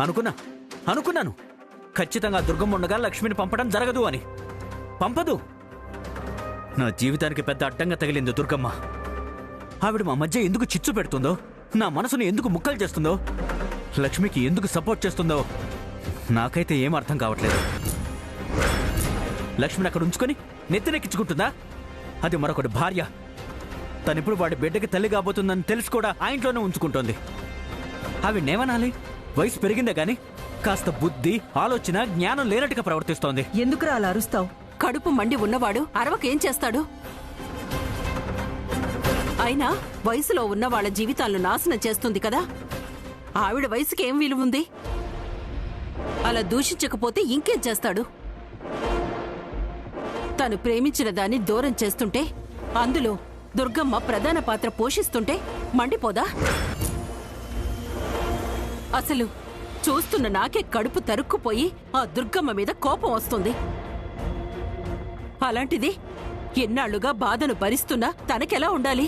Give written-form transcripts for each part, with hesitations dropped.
అనుకున్నాను ఖచ్చితంగా దుర్గమ్మ ఉండగా లక్ష్మిని పంపడం జరగదు అని. పంపదు. నా జీవితానికి పెద్ద అడ్డంగా తగిలింది దుర్గమ్మ. ఆవిడ మా మధ్య ఎందుకు చిచ్చు పెడుతుందో, నా మనసును ఎందుకు ముక్కలు చేస్తుందో, లక్ష్మికి ఎందుకు సపోర్ట్ చేస్తుందో నాకైతే ఏం అర్థం కావట్లేదు. లక్ష్మిని అక్కడ ఉంచుకొని నెత్తినెక్కించుకుంటుందా? అది మరొకటి భార్య. తనిప్పుడు వాడి బిడ్డకి తల్లి కాబోతుందని తెలుసు కూడా ఆ ఇంట్లోనే ఉంచుకుంటోంది. ఆవిడనేమనాలి? వయసు పెరిగిందే గాని కాస్త బుద్ధి, ఆలోచన, జ్ఞానం లేనట్టుగా ప్రవర్తిస్తోంది. ఎందుకురా అలా అరుస్తావు? కడుపు మండి ఉన్నవాడు అరవకేం చేస్తాడు? అయినా వయసులో ఉన్న వాళ్ళ జీవితాలను నాశనం చేస్తుంది కదా. ఆవిడ వయసుకి ఏం విలువుంది? అలా దూషించకపోతే ఇంకేం చేస్తాడు? తను ప్రేమించిన దాన్ని దూరం చేస్తుంటే, అందులో దుర్గమ్మ ప్రధాన పాత్ర పోషిస్తుంటే మండిపోదా? అసలు చూస్తున్న నాకే కడుపు తరుక్కుపోయి ఆ దుర్గమ్మ మీద కోపం వస్తుంది. అలాంటిది ఎన్నాళ్లుగా బాధను భరిస్తున్నా తనకెలా ఉండాలి?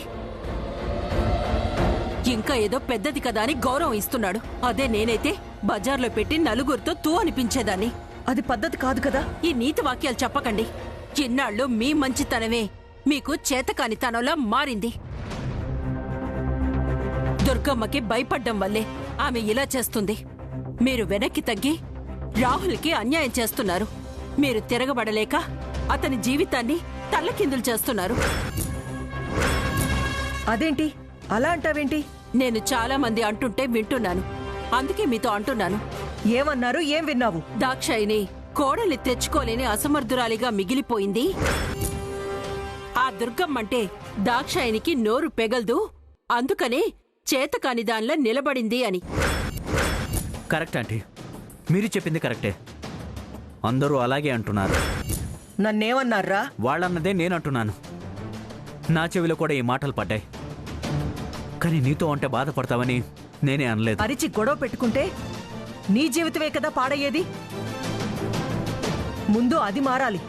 ఇంకా ఏదో పెద్దది కదా అని గౌరవం ఇస్తున్నాడు. అదే నేనైతే బజార్లో పెట్టి నలుగురితో తూ అనిపించేదాన్ని. అది పద్ధతి కాదు కదా. ఈ నీతి వాక్యాలు చెప్పకండి. ఇన్నాళ్ళు మీ మంచితనమే మీకు చేతకానితనంలా మారింది. దుర్గమ్మకి భయపడ్డం వల్లే ఆమె ఇలా చేస్తుంది. మీరు వెనక్కి తగ్గి రాహుల్కి అన్యాయం చేస్తున్నారు. మీరు తిరగబడలేక అతని జీవితాన్ని తల్లకిందులు చేస్తున్నారు. అదేంటి అలా అంటావేంటి? నేను చాలా మంది అంటుంటే వింటున్నాను. అందుకే మీతో అంటున్నాను. ఏమన్నారు? ఏం విన్నావు? దాక్షాయిని కోడల్ని తెచ్చుకోలేని అసమర్థురాలిగా మిగిలిపోయింది. ఆ దుర్గమ్మంటే దాక్షాయినికి నోరు పెగల్దు, అందుకనే చేతకాని దానిలా నిలబడింది అని. కరెక్ట్ ఆంటీ, మీరు చెప్పింది కరెక్టే. అందరూ అలాగే అంటున్నారు. నన్నేమన్నారా? వాళ్ళన్నదే నేనంటున్నాను. నా చెవిలో కూడా ఈ మాటలు పడ్డాయి. కానీ నీతో అంటే బాధపడతావని నేనే అనలేదు. అరిచి గొడవ పెట్టుకుంటే నీ జీవితమే కదా పాడయ్యేది. ముందు అది మారాలి.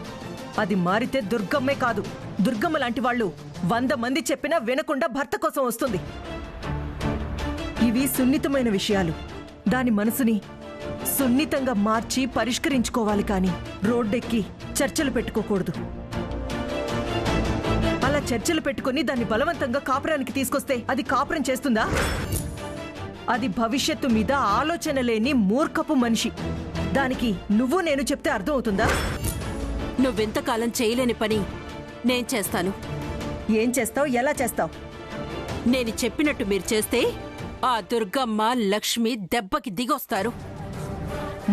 అది మారితే దుర్గమ్మే కాదు, దుర్గమ్మ లాంటి వాళ్ళు 100 మంది చెప్పినా వినకుండా భర్త కోసం వస్తుంది. ఇవి సున్నితమైన విషయాలు. దాని మనసుని సున్నితంగా మార్చి పరిష్కరించుకోవాలి. కానీ రోడ్డెక్కి చర్చలు పెట్టుకోకూడదు. అలా చర్చలు పెట్టుకుని దాన్ని బలవంతంగా కాపురానికి తీసుకొస్తే అది కాపురం చేస్తుందా? అది భవిష్యత్తు మీద ఆలోచన లేని మూర్ఖపు మనిషి. దానికి నువ్వు నేను చెప్తే అర్థం అవుతుందా? నువ్వెంతకాలం చేయలేని పని నేను చేస్తాను. ఏం చేస్తావు? ఎలా చేస్తావు? నేను చెప్పినట్టు మీరు చేస్తే ఆ దుర్గమ్మ, లక్ష్మి దెబ్బకి దిగొస్తారు.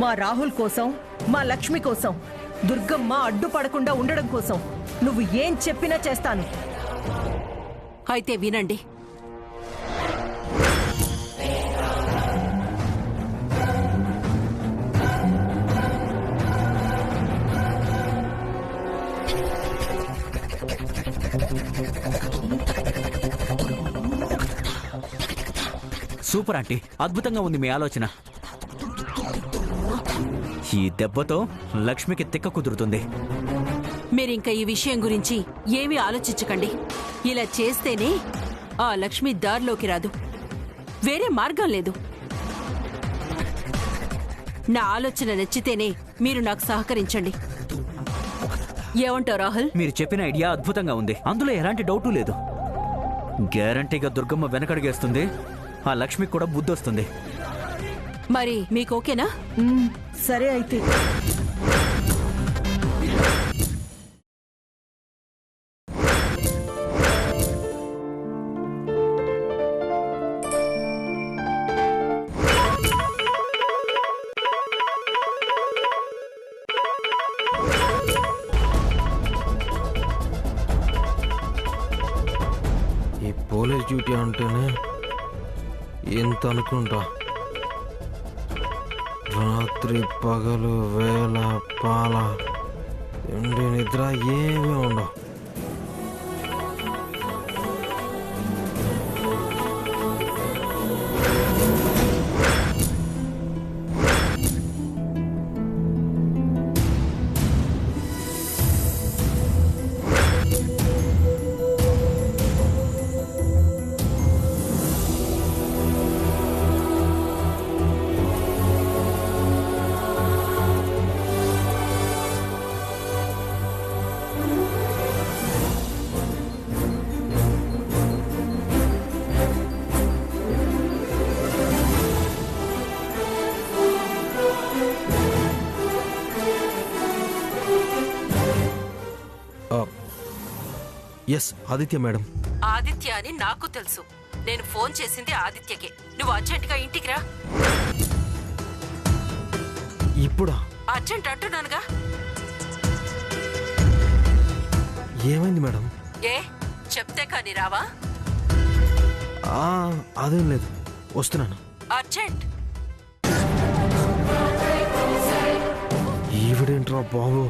మా రాహుల్ కోసం, మా లక్ష్మి కోసం, దుర్గమ్మ అడ్డుపడకుండా ఉండడం కోసం నువ్వు ఏం చెప్పినా చేస్తాను. అయితే వినండి. సూపర్ ఆంటీ, అద్భుతంగా ఉంది మీ ఆలోచన. ఈ దెబ్బతో లక్ష్మికి తిక్క కుదురుతుంది. మీరింక ఈ విషయం గురించి ఏమీ ఆలోచించకండి. ఇలా చేస్తేనే ఆ లక్ష్మి దారిలోకి రాదు. వేరే మార్గం లేదు. నా ఆలోచన నచ్చితేనే మీరు నాకు సహకరించండి. ఏమంటావు రాహుల్? మీరు చెప్పిన ఐడియా అద్భుతంగా ఉంది. అందులో ఎలాంటి డౌటు లేదు. గ్యారంటీగా దుర్గమ్మ వెనకడుగేస్తుంది, ఆ లక్ష్మికి కూడా బుద్ధి వస్తుంది. మరి మీకు ఓకేనా? సరే అయితే. ఈ పోలీస్ డ్యూటీ అంటేనే ఎంత అనుకుంటా. రాత్రి పగలు వేళ పాల ఎండి నిద్ర ఏమీ ఉండవు. Yes Aditya madam. ఆదిత్య అని నాకు తెలుసు. నేను ఫోన్ చేసింది ఆదిత్యకే. నువ్వు అర్జెంటుగా ఇంటికి రా. ఇప్పుడా? అర్జెంట్ అంటున్నానుగా. ఏమైంది మేడం? ఏ చెప్తే కానీ రావా? అదేం లేదు, వస్తున్నాను. అర్జెంట్. ఈవిడేంట్రా బాబు,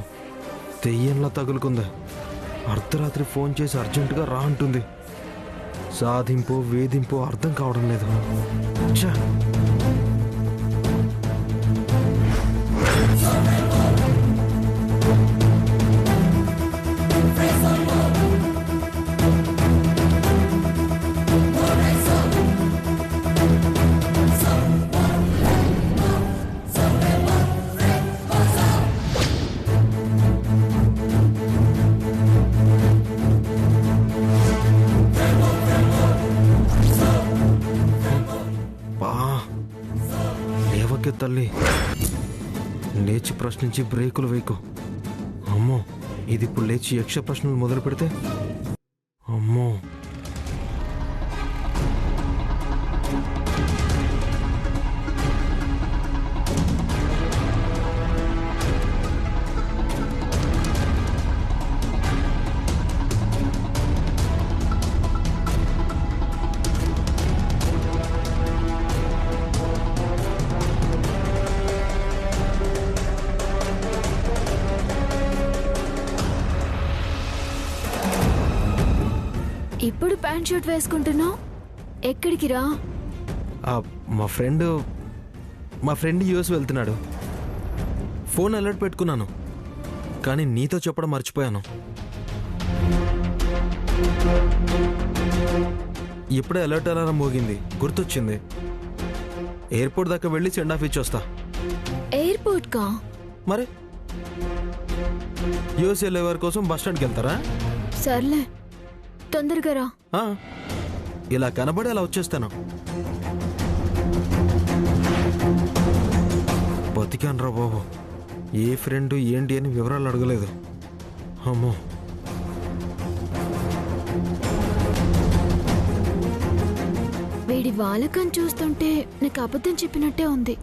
తెయ్యంలా తగులుకుంది. అర్ధరాత్రి ఫోన్ చేసి అర్జెంటుగా రా అంటుంది. సాధింపు వేధింపు అర్థం కావడం లేదు. ఛా! లేవకే తల్లి, లేచి ప్రశ్నించి బ్రేకులు వేయకు. అమ్మో, ఇది ఇప్పుడు లేచి యక్ష ప్రశ్నలు మొదలు పెడితే అమ్మో. ఇప్పుడు ప్యాంట్ షర్ట్ వేసుకుంటున్నావు, ఎక్కడికి రా? మా ఫ్రెండ్ యూఎస్ వెళ్తున్నాడు. ఫోన్ అలర్ట్ పెట్టుకున్నాను, కానీ నీతో చెప్పడం మర్చిపోయాను. ఇప్పుడే అలర్ట్ అలారం మోగింది, గుర్తొచ్చింది. ఎయిర్పోర్ట్ దాకా వెళ్ళి సెండ్ ఆఫ్ ఇచ్చి వస్తా. ఎయిర్పోర్ట్ కా? మరి యూఎస్ వెళ్ళే వారి కోసం బస్ స్టాండ్కి వెళ్తారా? సర్లే, తొందరగా రా. ఇలా కనబడి అలా వచ్చేస్తాను. బతికాను రా బాబు. ఏ ఫ్రెండ్ ఏంటి అని వివరాలు అడగలేదు. అమ్మో. వీడి వాలకం చూస్తుంటే నాకు అబద్ధం చెప్పినట్టే ఉంది.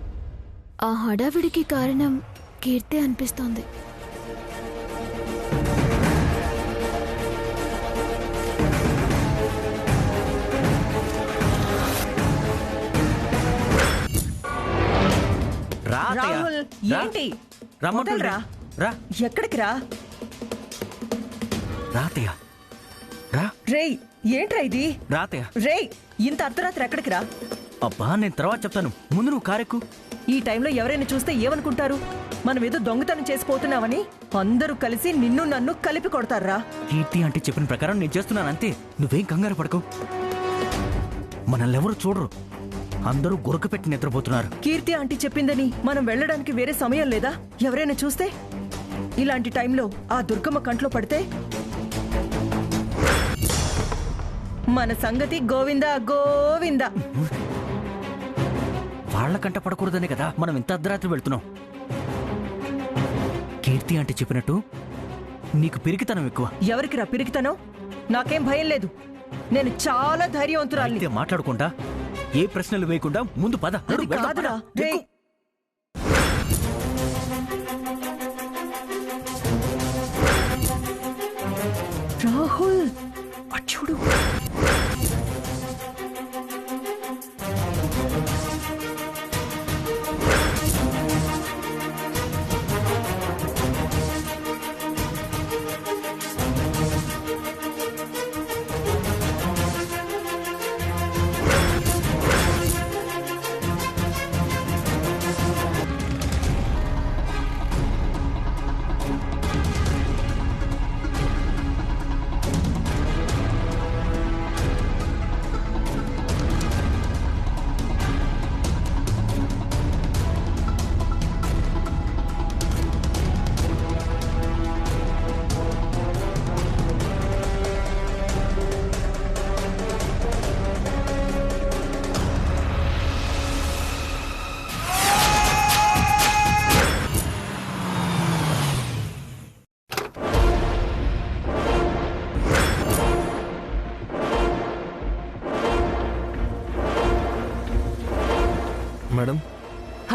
ఆ హడావిడికి కారణం కీర్తి అనిపిస్తోంది. రాహుల్, ఏంటి? రమ్మంటుండ్రా. రా. ఎక్కడికి రా? రాతయ్య రా. రేయ్, ఏంట్రా ఇది? రాతయ్య. రేయ్, ఇంత అర్ధరాత్రి ఎక్కడికి రా? అబ్బా, నేను తర్వాత చెప్తాను, ముందు నువ్వు కారెక్కు. ఈ టైంలో ఎవరైనా చూస్తే ఏమనుకుంటారు? మనం ఏదో దొంగతనం చేసిపోతున్నామని. అందరూ కలిసి నిన్ను నన్ను కలిపి కొడతారా? కీర్తి అంటే చెప్పిన ప్రకారం నేను చేస్తున్నాను అంతే. నువ్వేం కంగారు పడకు. మనల్ని ఎవరు చూడరు, అందరూ గురక పెట్టి నిద్రపోతున్నారు. కీర్తి ఆంటీ చెప్పిందని మనం వెళ్ళడానికి వేరే సమయం లేదా? ఎవరైనా చూస్తే? ఇలాంటి టైంలో ఆ దుర్గమ్మ కంట్లో పడితే మన సంగతి గోవిందా గోవిందా. వాళ్ళ కంట పడకూడదనే కదా మనం ఇంత అర్ధరాత్రి వెళ్తున్నాం. కీర్తి అంటే చెప్పినట్టు నీకు పిరికితనం ఎక్కువ. ఎవరికి రా పిరికితనం? నాకేం భయం లేదు, నేను చాలా ధైర్యవంతురాలి. అయితే మాట్లాడకుండా ఏ ప్రశ్నలు వేయకుండా ముందు పద. అది కాదురా. రేయ్, రాహుల్ అచ్చుడు.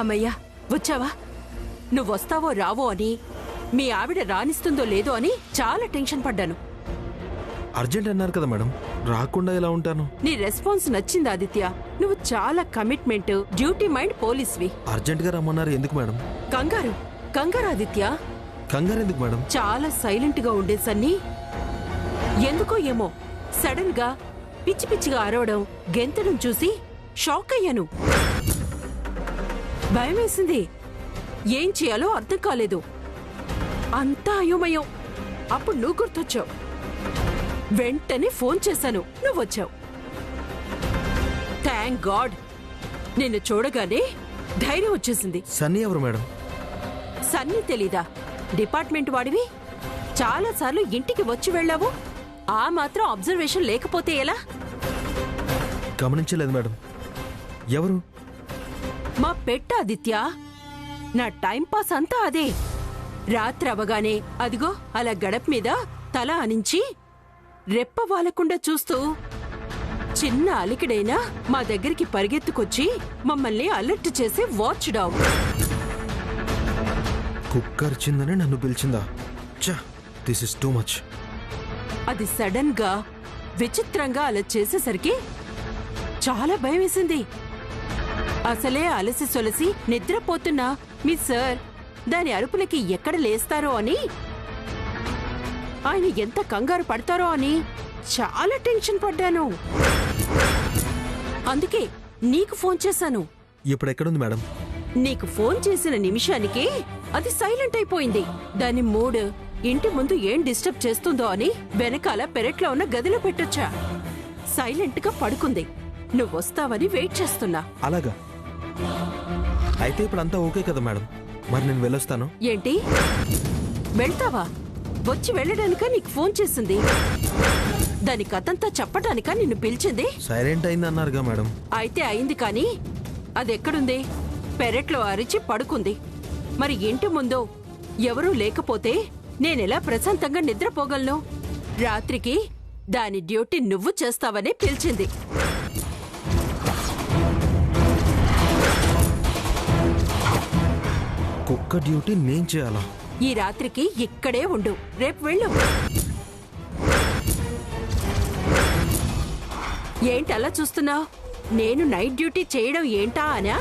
అమ్మయ్యా వచ్చావా? నువ్వొస్తావో రావో అని, మీ ఆవిడ రానిస్తుందో లేదో అని చాలా టెన్షన్ పడ్డాను. అర్జెంట్ అన్నారు కదా మేడం, రాకుండా ఎలా ఉంటాను? నీ రెస్పాన్స్ నచ్చింది ఆదిత్య. నువ్వు చాలా కమిట్మెంట్, డ్యూటీ మైండ్ పోలీస్వి. అర్జెంట్ గా రమ్మన్నారు ఎందుకు మేడం? కంగారు కంగారు ఆదిత్య. కంగారు ఎందుకు మేడం? చాలా సైలెంట్ గా ఉండే సన్నీ ఎందుకో ఏమో సడన్ గా పిచ్చి పిచ్చిగా అరవడం, గెంతడం చూసి షాక్ అయ్యాను. భయమేసింది. ఏం చేయాలో అర్థం కాలేదు. అంతా అయోమయం. అప్పుడు నువ్వు గుర్తొచ్చావు. వెంటనే ఫోన్ చేశాను, నువ్వొచ్చావు. Thank God. నిన్ను చూడగానే ధైర్యం వచ్చేసింది. సన్నీ ఎవరు మేడం? సన్నీ తెలీదా? డిపార్ట్మెంట్ వాడివి. చాలాసార్లు ఇంటికి వచ్చి వెళ్ళావు. ఆ మాత్రం అబ్జర్వేషన్ లేకపోతే ఎలా? గమనించలేదు మేడం. ఎవరు? మా పెట్ట ఆదిత్య. నా టైంపాస్ అంతా అదే. రాత్రి అవగానే అదిగో అలా గడప మీద తల ఆనించి రెప్ప వాలకుండా చూస్తూ చిన్న అలికిడైనా మా దగ్గరికి పరిగెత్తుకొచ్చి మమ్మల్ని అలర్ట్ చేసే వాచ్ డాగ్. కుక్కర్చిందని నన్ను పిలిచిందా? This is too much. అది సడన్ గా విచిత్రంగా అలా చేసేసరికి చాలా భయం వేసింది. అసలే అలసి సొలసి నిద్రపోతున్నా మీ సార్ దాని అరుపులకి ఎక్కడ లేస్తారో అని, ఆయన ఎంత కంగారు పడతారో అని చాలా టెన్షన్ పడ్డాను. అందుకే నీకు ఫోన్ చేశాను. ఇప్పుడు ఎక్కడుంది మేడం? నీకు ఫోన్ చేసిన నిమిషానికి అది సైలెంట్ అయిపోయింది. దాని మూడ్ ఇంటి ముందు ఏం డిస్టర్బ్ చేస్తుందో అని వెనకాల పెరట్లో ఉన్న గదిలో పెట్టొచ్చా. సైలెంట్ గా పడుకుంది. నువ్వొస్తావని వెయిట్ చేస్తున్నా. అలాగా? అయితే ఇప్పుడు అంతా ఓకే కదా మేడం? మరి నేను వెళ్ళొస్తాను. ఏంటి వెళ్తావా? వచ్చి వెళ్ళడానిక నీకు ఫోన్ చేసింది? దాని కథంతా చెప్పడానిక నిన్ను పిలిచింది? సైలెంట్ అయింది అన్నారుగా మేడం. అయితే అయింది, కానీ అదెక్కడుంది? పెరట్లో అరిచి పడుకుంది. మరి ఇంటి ముందు ఎవరూ లేకపోతే నేనెలా ప్రశాంతంగా నిద్రపోగలను? రాత్రికి దాని డ్యూటీ నువ్వు చేస్తావనే పిలిచింది. కుక్క డ్యూటీ నేను చేయాలా? ఈ రాత్రికి ఇక్కడే ఉండు. రేపు వెళ్ళు. ఏంటి అలా చూస్తున్నావు? నేను నైట్ డ్యూటీ చేయడం ఏంటా అనా?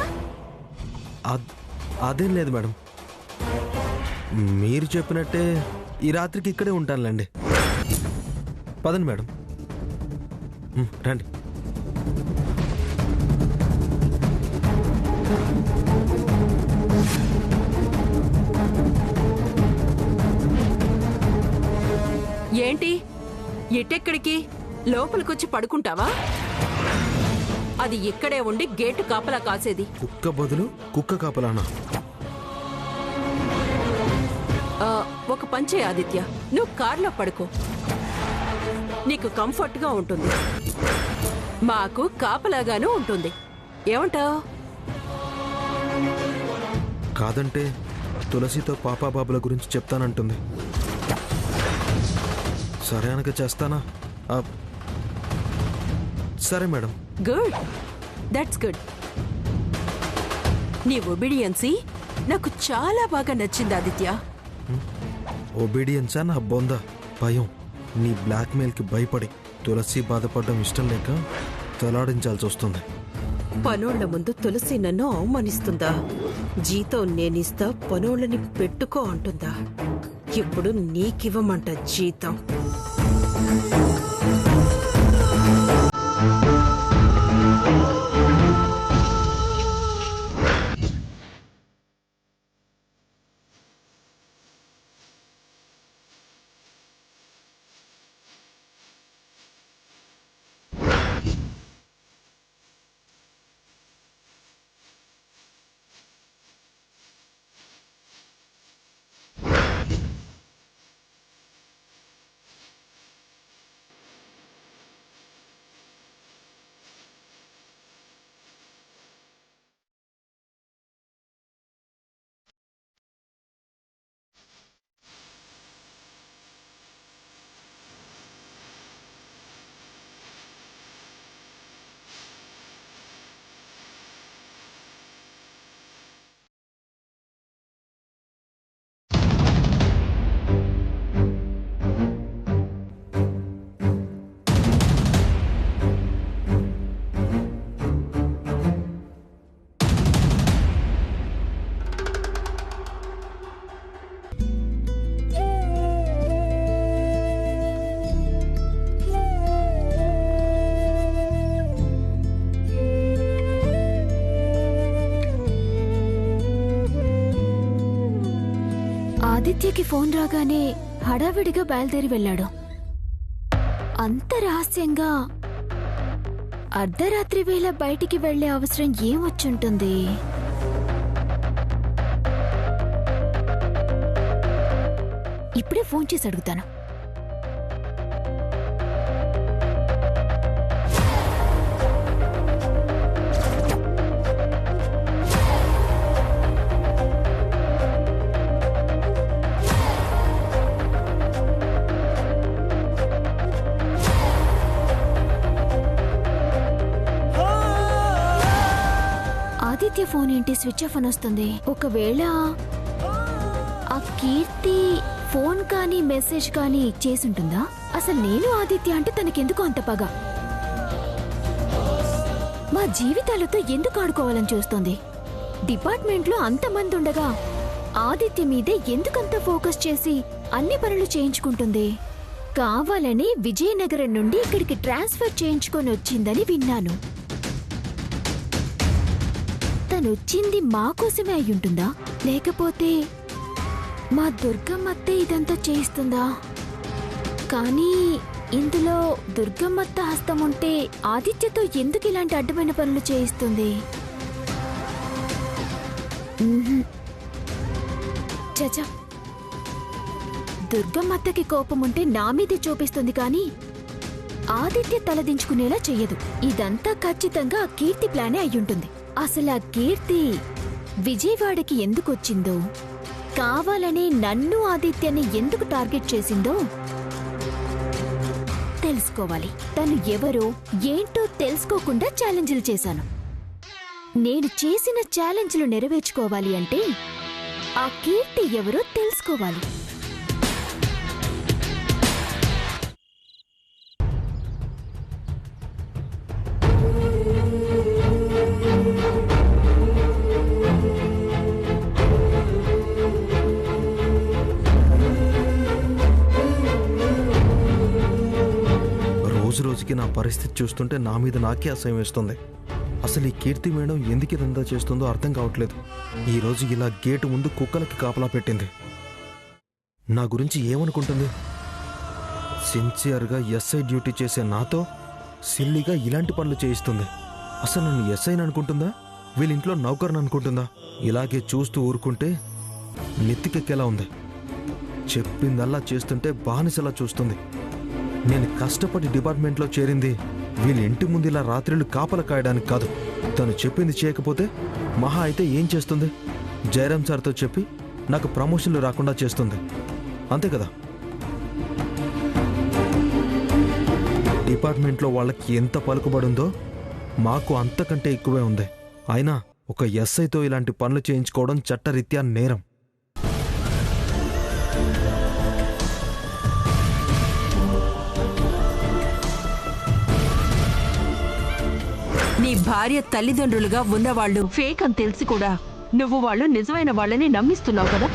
అదేం లేదు మేడం, మీరు చెప్పినట్టే ఈ రాత్రికి ఇక్కడే ఉంటానులేండి. పదండి మేడం, రండి. ఏంటి ఇటెక్కడికి? లోపలికొచ్చి పడుకుంటావా? అది ఇక్కడే ఉండి గేటు కాపలా కాసేది. కుక్క బదులు కుక్క కాపలానా? ఒక పంచే ఆదిత్య, నువ్వు కార్లో పడుకో. నీకు కంఫర్ట్ గా ఉంటుంది. మాకు కాపలాగానూ ఉంటుంది. ఏమంటావ్? కాదంటే తులసితో పాపాబాబుల గురించి చెప్తానంటుంది. సరే అనక చేస్తానా? సరే మేడం. Good, that's good. నీ ఒబీడియన్సీ నాకు చాలా బాగా నచ్చింది ఆదిత్య. ఒబీడియన్సా నా బొంద? భయం. నీ బ్లాక్మెయిల్కి భయపడి తులసి బాధపడడం ఇష్టం లేక తలాడించాల్సి వస్తుంది. పనోళ్ల ముందు తులసి నన్ను అవమానిస్తుందా? జీతం నేనిస్తా, పనోళ్ళని పెట్టుకో అంటుందా? ఇప్పుడు నీకివ్వమంట జీతం. ఆదిత్యకి ఫోన్ రాగానే హడావిడిగా బయలుదేరి వెళ్ళాడు. అంత రహస్యంగా అర్ధరాత్రి వేళ బయటికి వెళ్లే అవసరం ఏమొచ్చుంటుంది? ఇప్పుడే ఫోన్ చేసి అడుగుతాను. ఆదిత్య ఫోన్ ఏంటి స్విచ్ ఆఫ్ అని వస్తుంది? ఒకవేళ ఆ కీర్తి ఫోన్ కానీ మెసేజ్ కానీ చేసుంటుందా? అసలు నేను ఆదిత్య అంటే తనకెందుకు అంత పగ? మా జీవితాలతో ఎందుకు ఆడుకోవాలని చూస్తోంది? డిపార్ట్మెంట్లో అంతమంది ఉండగా ఆదిత్య మీదే ఎందుకంత ఫోకస్ చేసి అన్ని పనులు చేయించుకుంటుంది? కావాలని విజయనగరం నుండి ఇక్కడికి ట్రాన్స్ఫర్ చేయించుకొని వచ్చిందని విన్నాను. తనొచ్చింది మా కోసమే అయ్యుంటుందా? లేకపోతే మా దుర్గమ్మత్తే ఇదంతా చేయిస్తుందా? కానీ ఇందులో దుర్గమ్మత్త హస్తం ఉంటే ఆదిత్యతో ఎందుకు ఇలాంటి అడ్డమైన పనులు చేయిస్తుంది? చచా, దుర్గమ్మత్తకి కోపం ఉంటే నా మీదే చూపిస్తుంది కానీ ఆదిత్య తలదించుకునేలా చెయ్యదు. ఇదంతా ఖచ్చితంగా ఆ కీర్తి ప్లానే అయ్యుంటుంది. అసలు ఆ కీర్తి విజయవాడకి ఎందుకు వచ్చిందో, కావాలని నన్ను ఆదిత్యని ఎందుకు టార్గెట్ చేసిందో తెలుసుకోవాలి. తను ఎవరో ఏంటో తెలుసుకోకుండా ఛాలెంజ్లు చేశాను. నేను చేసిన ఛాలెంజ్లు నెరవేర్చుకోవాలి అంటే ఆ కీర్తి ఎవరో తెలుసుకోవాలి. రోజు రోజుకి నా పరిస్థితి చూస్తుంటే నా మీద నాకే అసహ్యం వేస్తుంది. అసలు ఈ కీర్తి మేడం ఎందుకు ఇదంతా చేస్తుందో అర్థం కావట్లేదు. ఈరోజు ఇలా గేటు ముందు కుక్కలకి కాపలా పెట్టింది. నా గురించి ఏమనుకుంటుంది? సిన్సియర్గా ఎస్ఐ డ్యూటీ చేసే నాతో సిల్లిగా ఇలాంటి పనులు చేయిస్తుంది. అసలు నన్ను ఎస్ఐని అనుకుంటుందా? వీళ్ళింట్లో నౌకర్ని అనుకుంటుందా? ఇలాగే చూస్తూ ఊరుకుంటే నెత్తికెక్కేలా ఉంది. చెప్పిందల్లా చేస్తుంటే బానిసలా చూస్తుంది. నేను కష్టపడి డిపార్ట్మెంట్లో చేరింది వీళ్ళ ఇంటి ముందు ఇలా రాత్రులు కాపలా కాయడానికి కాదు. తను చెప్పింది చేయకపోతే మహా అయితే ఏం చేస్తుంది? జయరాం సార్తో చెప్పి నాకు ప్రమోషన్లు రాకుండా చేస్తుంది, అంతే కదా. డిపార్ట్మెంట్లో వాళ్ళకి ఎంత పలుకుబడుందో మాకు అంతకంటే ఎక్కువే ఉంది. అయినా ఒక ఎస్ఐతో ఇలాంటి పనులు చేయించుకోవడం చట్టరీత్యా నేరం. నీ భార్య తల్లిదండ్రులుగా ఉన్నవాళ్లు ఫేక్ అని తెలిసి కూడా నువ్వు వాళ్ళు నిజమైన వాళ్ళని నమ్మిస్తున్నావు కదా?